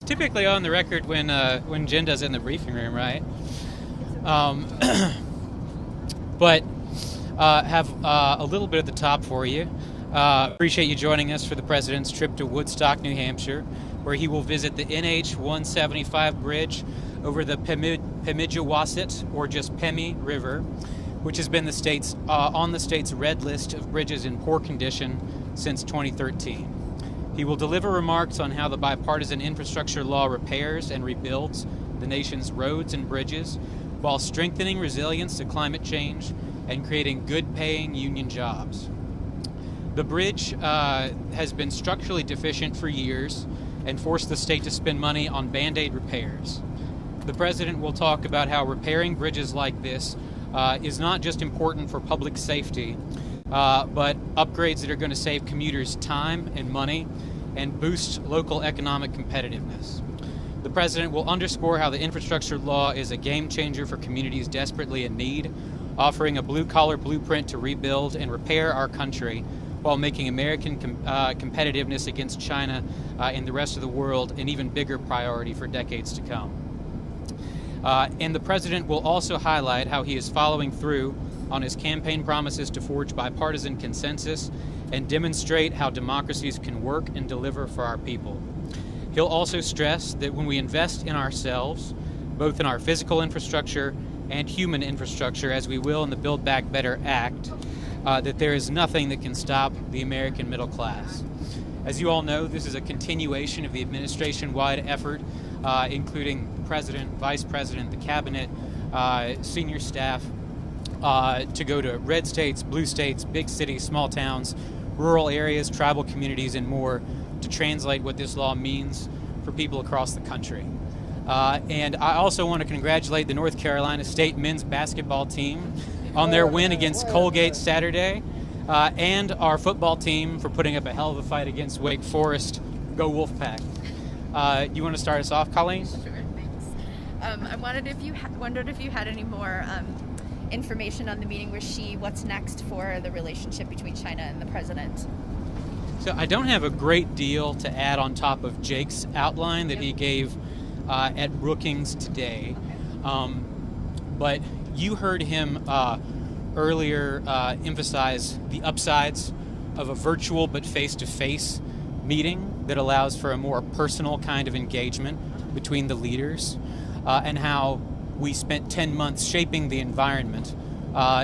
Typically on the record when Jen does it in the briefing room, right? But have a little bit at the top for you. Appreciate you joining us for the president's trip to Woodstock, New Hampshire, where he will visit the NH-175 bridge over the Pemigewasset, or just Pemi River, which has been on the state's red list of bridges in poor condition since 2013. He will deliver remarks on how the bipartisan infrastructure law repairs and rebuilds the nation's roads and bridges while strengthening resilience to climate change and creating good-paying union jobs. The bridge has been structurally deficient for years and forced the state to spend money on Band-Aid repairs. The president will talk about how repairing bridges like this is not just important for public safety, but upgrades that are going to save commuters time and money and boost local economic competitiveness. The president will underscore how the infrastructure law is a game changer for communities desperately in need, offering a blue-collar blueprint to rebuild and repair our country while making American competitiveness against China and the rest of the world an even bigger priority for decades to come. And the president will also highlight how he is following through on his campaign promises to forge bipartisan consensus and demonstrate how democracies can work and deliver for our people. He'll also stress that when we invest in ourselves, both in our physical infrastructure and human infrastructure, as we will in the Build Back Better Act, that there is nothing that can stop the American middle class. As you all know, this is a continuation of the administration-wide effort, including the president, vice president, the cabinet, senior staff, to go to red states, blue states, big cities, small towns, rural areas, tribal communities, and more to translate what this law means for people across the country. And I also want to congratulate the North Carolina State men's basketball team on their win against Colgate Saturday, and our football team for putting up a hell of a fight against Wake Forest. Go Wolfpack. You want to start us off, Colleen? Sure, thanks. I wondered if you had any more information on the meeting with Xi. What's next for the relationship between China and the president? So I don't have a great deal to add on top of Jake's outline that he gave at Brookings today. But you heard him earlier emphasize the upsides of a virtual but face-to-face meeting that allows for a more personal kind of engagement between the leaders, and how we spent 10 months shaping the environment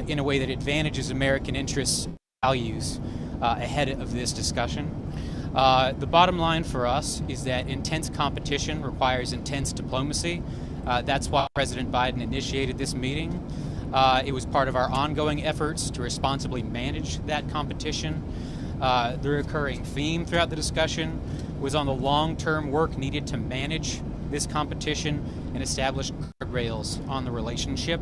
in a way that advantages American interests and values ahead of this discussion. The bottom line for us is that intense competition requires intense diplomacy. That's why President Biden initiated this meeting. It was part of our ongoing efforts to responsibly manage that competition. The recurring theme throughout the discussion was on the long-term work needed to manage this competition and establish guardrails on the relationship.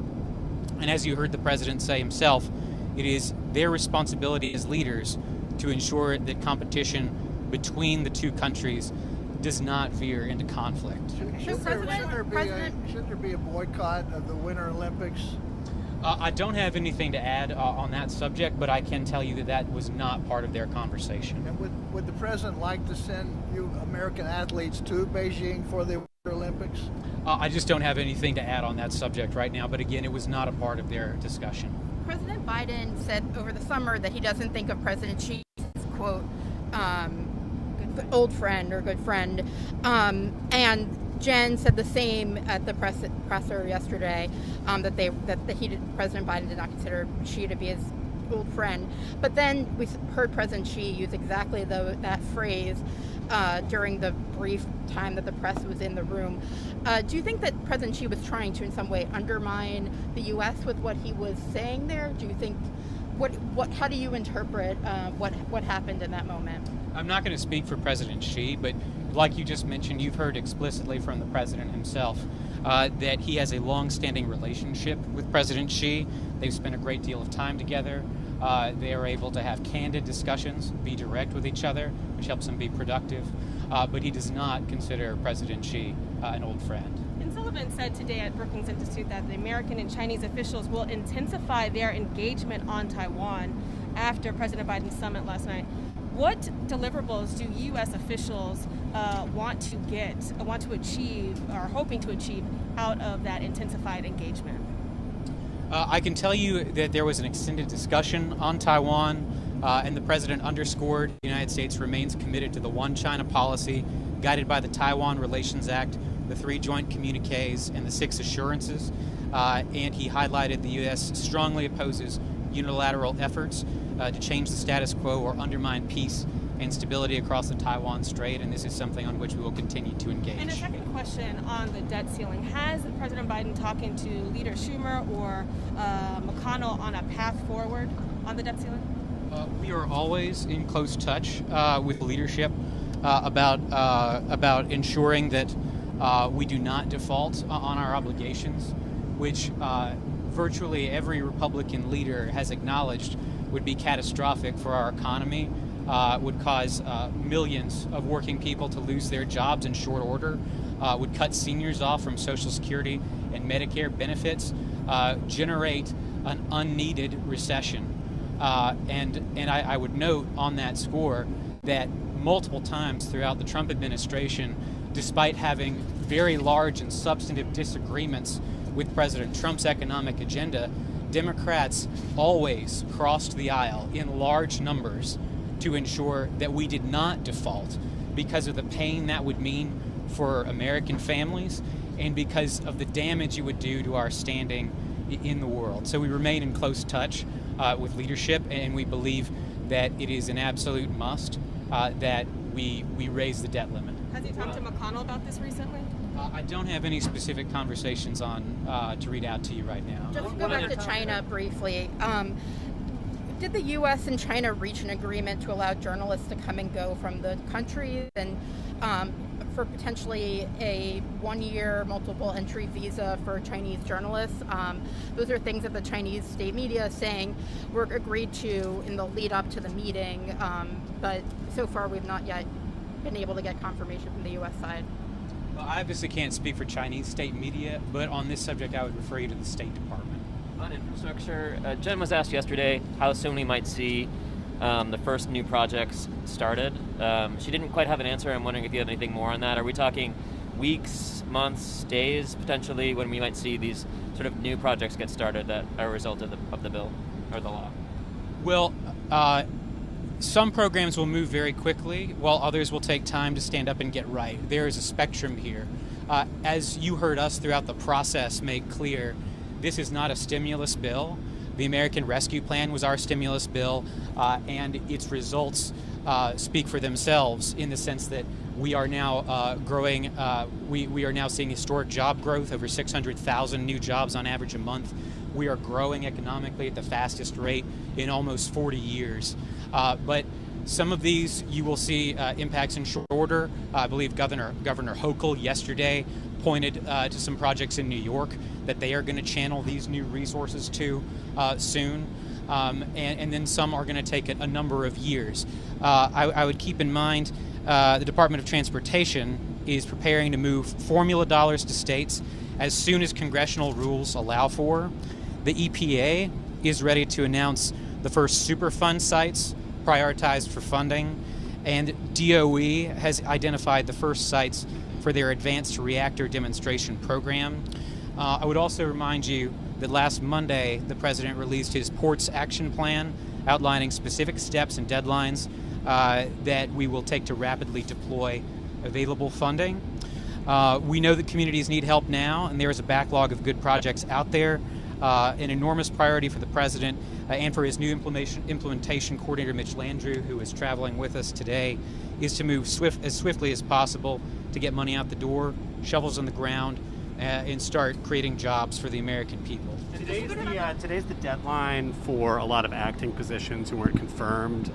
And as you heard the president say himself, it is their responsibility as leaders to ensure that competition between the two countries does not veer into conflict. Shouldn't there be a boycott of the Winter Olympics? I don't have anything to add on that subject, but I can tell you that that was not part of their conversation. And would the president like to send you American athletes to Beijing for the Winter Olympics? I just don't have anything to add on that subject right now, but again, it was not a part of their discussion. President Biden said over the summer that he doesn't think of President Xi as, quote, old friend or good friend. And Jen said the same at the presser yesterday, that President Biden did not consider Xi to be his old friend. But then we heard President Xi use exactly that phrase during the brief time that the press was in the room. Do you think that President Xi was trying to in some way undermine the U.S. with what he was saying there? Do you think how do you interpret what happened in that moment? I'm not going to speak for President Xi, but like you just mentioned, you've heard explicitly from the president himself that he has a long-standing relationship with President Xi. They've spent a great deal of time together. They are able to have candid discussions, be direct with each other, which helps them be productive. But he does not consider President Xi an old friend. And Sullivan said today at Brookings Institute that the American and Chinese officials will intensify their engagement on Taiwan after President Biden's summit last night. What deliverables do U.S. officials want to achieve, or hoping to achieve, out of that intensified engagement? I can tell you that there was an extended discussion on Taiwan, and the president underscored the United States remains committed to the One China policy, guided by the Taiwan Relations Act, the 3 joint communiques, and the 6 assurances. And he highlighted the U.S. strongly opposes unilateral efforts to change the status quo or undermine peace and stability across the Taiwan Strait, and this is something on which we will continue to engage. And a second question on the debt ceiling. Has President Biden talking to Leader Schumer or McConnell on a path forward on the debt ceiling? We are always in close touch with leadership about ensuring that we do not default on our obligations, which virtually every Republican leader has acknowledged would be catastrophic for our economy, would cause millions of working people to lose their jobs in short order, would cut seniors off from Social Security and Medicare benefits, generate an unneeded recession. And I would note on that score that multiple times throughout the Trump administration, despite having very large and substantive disagreements with President Trump's economic agenda, Democrats always crossed the aisle in large numbers to ensure that we did not default because of the pain that would mean for American families and because of the damage it would do to our standing in the world. So we remain in close touch with leadership, and we believe that it is an absolute must that we raise the debt limit. Has he talked to McConnell about this recently? I don't have any specific conversations on to read out to you right now. Just to go back to China briefly. Did the U.S. and China reach an agreement to allow journalists to come and go from the country, and for potentially a 1-year multiple entry visa for Chinese journalists? Those are things that the Chinese state media is saying were agreed to in the lead up to the meeting, but so far we've not yet been able to get confirmation from the U.S. side. Well, I obviously can't speak for Chinese state media, but on this subject I would refer you to the State Department. On infrastructure, Jen was asked yesterday how soon we might see the first new projects started. She didn't quite have an answer. I'm wondering if you have anything more on that. Are we talking weeks, months, days, potentially, when we might see these sort of new projects get started that are a result of the bill or the law? Well, some programs will move very quickly, while others will take time to stand up and get right. There is a spectrum here. As you heard us throughout the process make clear, this is not a stimulus bill. The American Rescue Plan was our stimulus bill, and its results speak for themselves in the sense that we are now growing. We are now seeing historic job growth, over 600,000 new jobs on average a month. We are growing economically at the fastest rate in almost 40 years. But some of these you will see impacts in short order. I believe Governor Hochul yesterday pointed to some projects in New York that they are going to channel these new resources to soon. And then some are going to take a number of years. I would keep in mind the Department of Transportation is preparing to move formula dollars to states as soon as congressional rules allow for. The EPA is ready to announce the first Superfund sites prioritized for funding, and DOE has identified the first sites for their advanced reactor demonstration program. I would also remind you that last Monday the President released his Ports Action Plan outlining specific steps and deadlines that we will take to rapidly deploy available funding. We know that communities need help now, and there is a backlog of good projects out there. An enormous priority for the President and for his new implementation coordinator, Mitch Landrieu, who is traveling with us today, is to move as swiftly as possible to get money out the door, shovels on the ground, and start creating jobs for the American people. Today's the deadline for a lot of acting positions who weren't confirmed.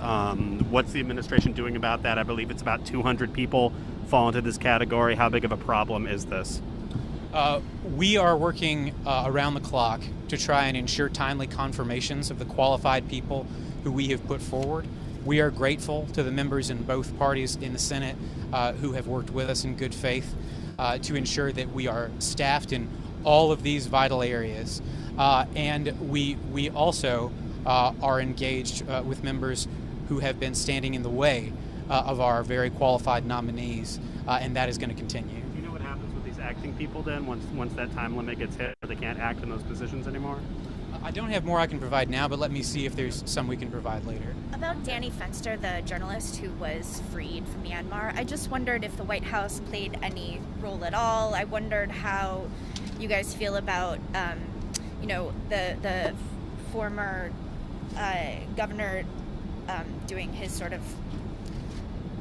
What's the administration doing about that? I believe it's about 200 people fall into this category. How big of a problem is this? We are working around the clock to try and ensure timely confirmations of the qualified people who we have put forward. We are grateful to the members in both parties in the Senate who have worked with us in good faith to ensure that we are staffed in all of these vital areas. And we also are engaged with members who have been standing in the way of our very qualified nominees, and that is going to continue. Do you know what happens with these acting people then once that time limit gets hit, or they can't act in those positions anymore? I don't have more I can provide now, but let me see if there's some we can provide later. About Danny Fenster, the journalist who was freed from Myanmar, I just wondered if the White House played any role at all. I wondered how you guys feel about, the former governor doing his sort of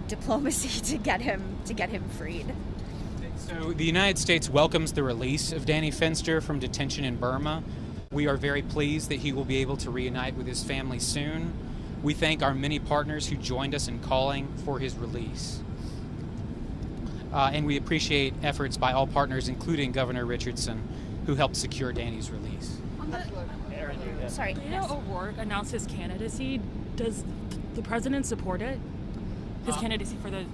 diplomacy to get him freed. So the United States welcomes the release of Danny Fenster from detention in Burma. We are very pleased that he will be able to reunite with his family soon. We thank our many partners who joined us in calling for his release. And we appreciate efforts by all partners, including Governor Richardson, who helped secure Danny's release. Sorry. Beto O'Rourke announced his candidacy. Does the president support it? His candidacy for the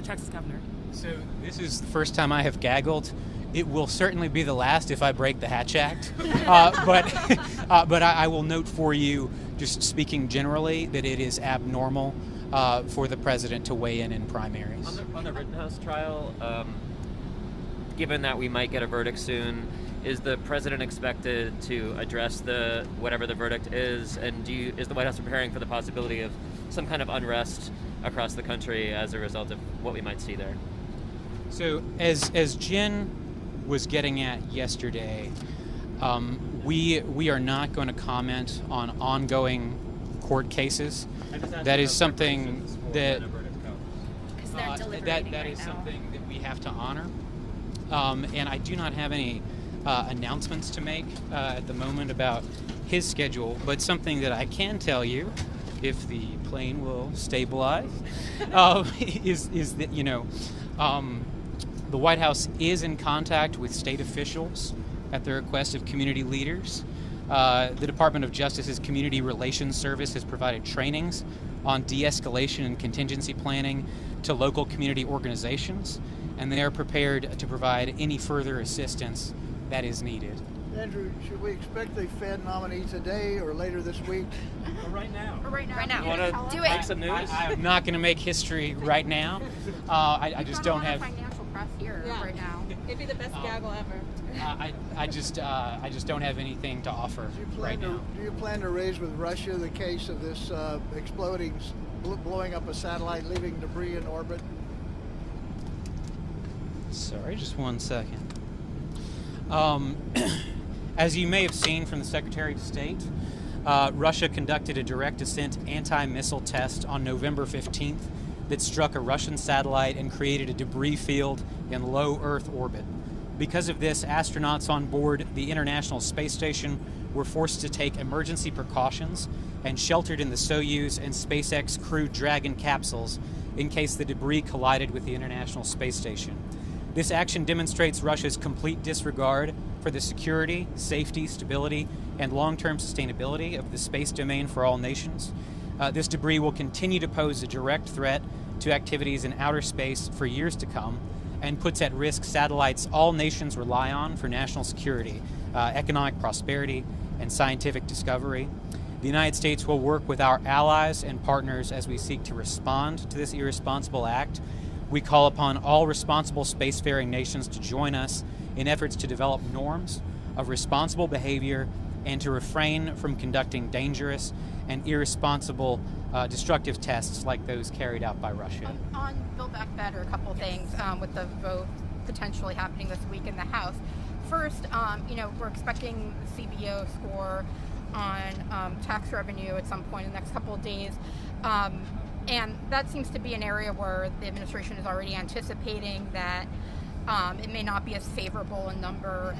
Texas governor? So this is the first time I have gaggled. It will certainly be the last if I break the Hatch Act. But I will note for you, just speaking generally, that it is abnormal for the president to weigh in primaries. On the Rittenhouse trial, given that we might get a verdict soon, is the president expected to address whatever the verdict is? And is the White House preparing for the possibility of some kind of unrest across the country as a result of what we might see there? So as Jen was getting at yesterday, we are not going to comment on ongoing court cases. That is something that that is something that we have to honor. And I do not have any announcements to make at the moment about his schedule, but something that I can tell you, if the plane will stabilize, is that the White House is in contact with state officials at the request of community leaders. The Department of Justice's Community Relations Service has provided trainings on de-escalation and contingency planning to local community organizations, and they are prepared to provide any further assistance that is needed. Andrew, should we expect the Fed nominee today or later this week? Right now. Right now. Right now. You want to Do make it. some news? I am not going to make history right now. I just don't have. Financial press here right now. It'd be the best gaggle ever. I just don't have anything to offer right now. Do you plan to raise with Russia the case of this blowing up a satellite, leaving debris in orbit? Sorry, just 1 second. As you may have seen from the Secretary of State, Russia conducted a direct ascent anti-missile test on November 15th that struck a Russian satellite and created a debris field in low Earth orbit. Because of this, astronauts on board the International Space Station were forced to take emergency precautions and sheltered in the Soyuz and SpaceX Crew Dragon capsules in case the debris collided with the International Space Station. This action demonstrates Russia's complete disregard for the security, safety, stability, and long-term sustainability of the space domain for all nations. This debris will continue to pose a direct threat to activities in outer space for years to come, and puts at risk satellites all nations rely on for national security, economic prosperity, and scientific discovery. The United States will work with our allies and partners as we seek to respond to this irresponsible act. We call upon all responsible spacefaring nations to join us in efforts to develop norms of responsible behavior and to refrain from conducting dangerous and irresponsible destructive tests like those carried out by Russia. On Build Back Better, a couple things with the vote potentially happening this week in the House. First, we're expecting the CBO score on tax revenue at some point in the next couple of days. And that seems to be an area where the administration is already anticipating that it may not be as favorable a number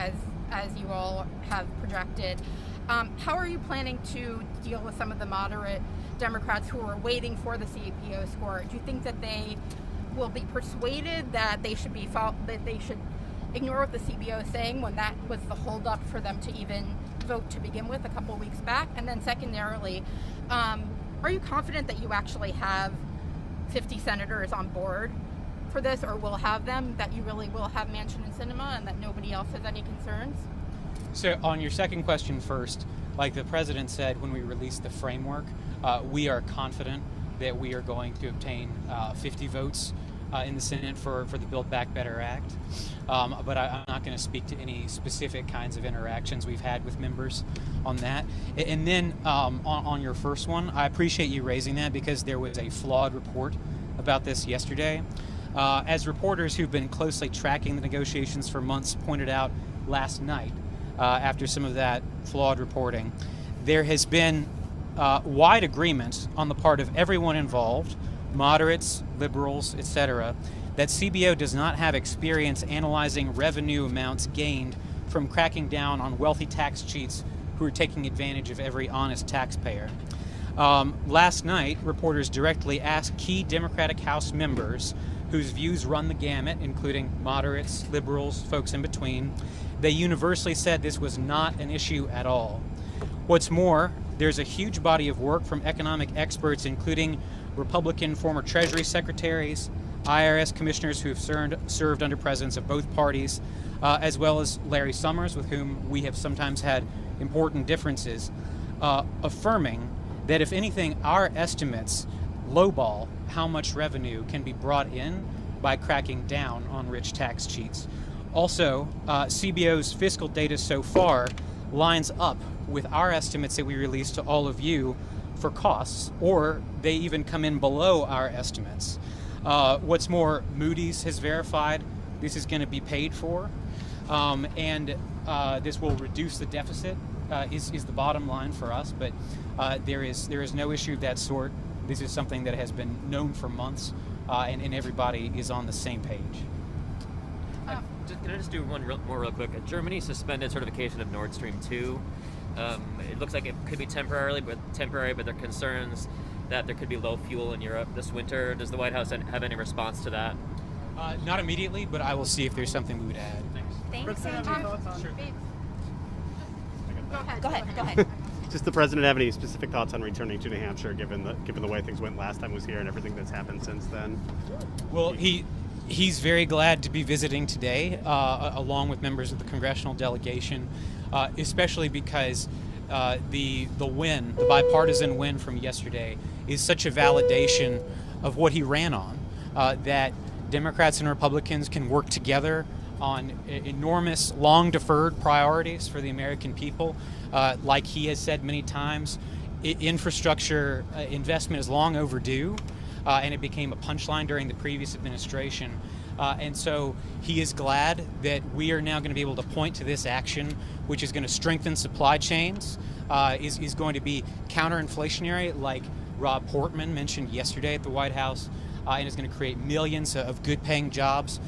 as you all have projected. How are you planning to deal with some of the moderate Democrats who are waiting for the CBO score? Do you think that they will be persuaded that they should ignore what the CBO is saying when that was the holdup for them to even vote to begin with a couple of weeks back? And then secondarily, are you confident that you actually have 50 senators on board for this, or will have them, that you really will have Manchin and Sinema, and that nobody else has any concerns? So on your second question first, like the president said when we released the framework, We are confident that we are going to obtain 50 votes in the Senate for the Build Back Better Act. But I'm not going to speak to any specific kinds of interactions we've had with members on that. And then on your first one, I appreciate you raising that because there was a flawed report about this yesterday. As reporters who've been closely tracking the negotiations for months pointed out last night, after some of that flawed reporting, there has been wide agreement on the part of everyone involved, moderates, liberals, etc., that CBO does not have experience analyzing revenue amounts gained from cracking down on wealthy tax cheats who are taking advantage of every honest taxpayer. Last night, reporters directly asked key Democratic House members whose views run the gamut, including moderates, liberals, folks in between. They universally said this was not an issue at all. What's more, there's a huge body of work from economic experts, including Republican former Treasury secretaries, IRS commissioners who have served under presidents of both parties, as well as Larry Summers, with whom we have sometimes had important differences, affirming that if anything, our estimates lowball how much revenue can be brought in by cracking down on rich tax cheats. Also, CBO's fiscal data so far lines up with our estimates that we released to all of you for costs, or they even come in below our estimates. What's more, Moody's has verified this is going to be paid for, and this will reduce the deficit, is the bottom line for us, but there is no issue of that sort. This is something that has been known for months, and everybody is on the same page. Can I just do one more real quick? Germany suspended certification of Nord Stream 2. It looks like it could be temporary, but there are concerns that there could be low fuel in Europe this winter. Does the White House have any response to that? Not immediately, but I will see if there's something we would add. Thanks. Sure. Go ahead. Does the president have any specific thoughts on returning to New Hampshire, given the way things went last time he was here and everything that's happened since then? Well, he's very glad to be visiting today, along with members of the congressional delegation, especially because the bipartisan win from yesterday, is such a validation of what he ran on, that Democrats and Republicans can work together on enormous, long-deferred priorities for the American people. Like he has said many times, infrastructure investment is long overdue, and it became a punchline during the previous administration. And so he is glad that we are now going to be able to point to this action, which is going to strengthen supply chains, is going to be counterinflationary, like Rob Portman mentioned yesterday at the White House, and is going to create millions of good-paying jobs,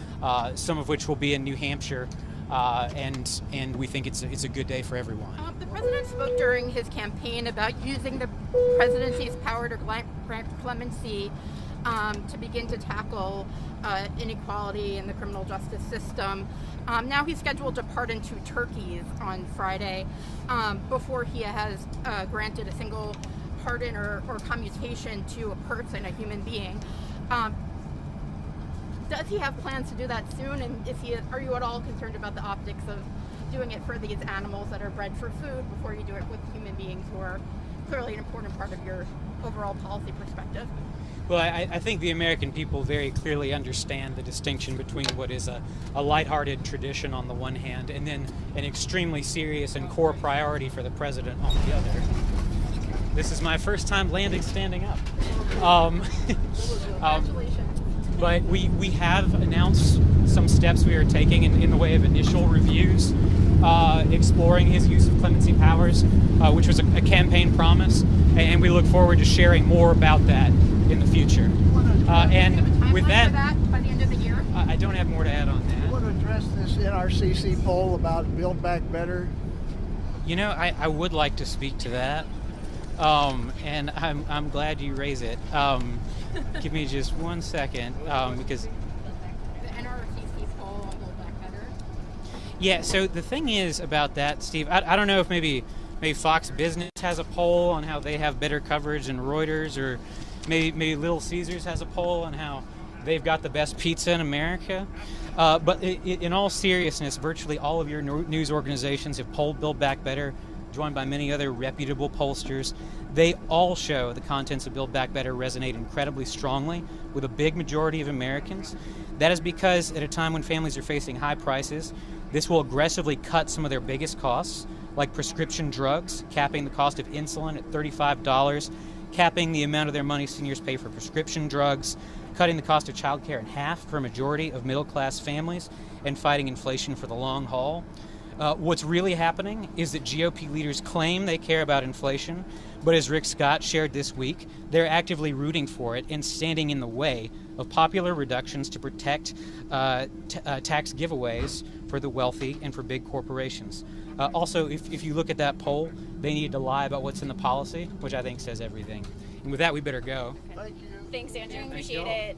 some of which will be in New Hampshire, and we think it's a good day for everyone. The president spoke during his campaign about using the presidency's power to grant clemency to begin to tackle inequality in the criminal justice system. Now he's scheduled to pardon 2 turkeys on Friday, before he has granted a single pardon or commutation to a person, a human being. Does he have plans to do that soon? And are you at all concerned about the optics of doing it for these animals that are bred for food before you do it with human beings who are clearly an important part of your overall policy perspective? Well, I think the American people very clearly understand the distinction between what is a lighthearted tradition on the one hand and then an extremely serious and core priority for the president on the other. This is my first time landing standing up. Congratulations. But we have announced some steps we are taking in the way of initial reviews, exploring his use of clemency powers, which was a campaign promise, and we look forward to sharing more about that in the future. And with that, by the end of the year? I don't have more to add on that. You want to address this NRCC poll about Build Back Better? You know, I would like to speak to that, and I'm glad you raise it. Give me just 1 second, because The NRCC poll on Build Back Better? yeah. So the thing is about that, Steve. I don't know if maybe Fox Business has a poll on how they have better coverage than Reuters, or maybe Little Caesars has a poll on how they've got the best pizza in America. But in all seriousness, virtually all of your news organizations have polled Build Back Better joined by many other reputable pollsters. They all show the contents of Build Back Better resonate incredibly strongly with a big majority of Americans. That is because at a time when families are facing high prices, this will aggressively cut some of their biggest costs, like prescription drugs, capping the cost of insulin at $35, capping the amount of their money seniors pay for prescription drugs, cutting the cost of childcare in half for a majority of middle-class families, and fighting inflation for the long haul. What's really happening is that GOP leaders claim they care about inflation, but as Rick Scott shared this week, they're actively rooting for it and standing in the way of popular reductions to protect tax giveaways for the wealthy and for big corporations. Also, if you look at that poll, they need to lie about what's in the policy, which I think says everything. And with that, we better go. Thank you. Thanks, Andrew. Thank Appreciate y'all. it.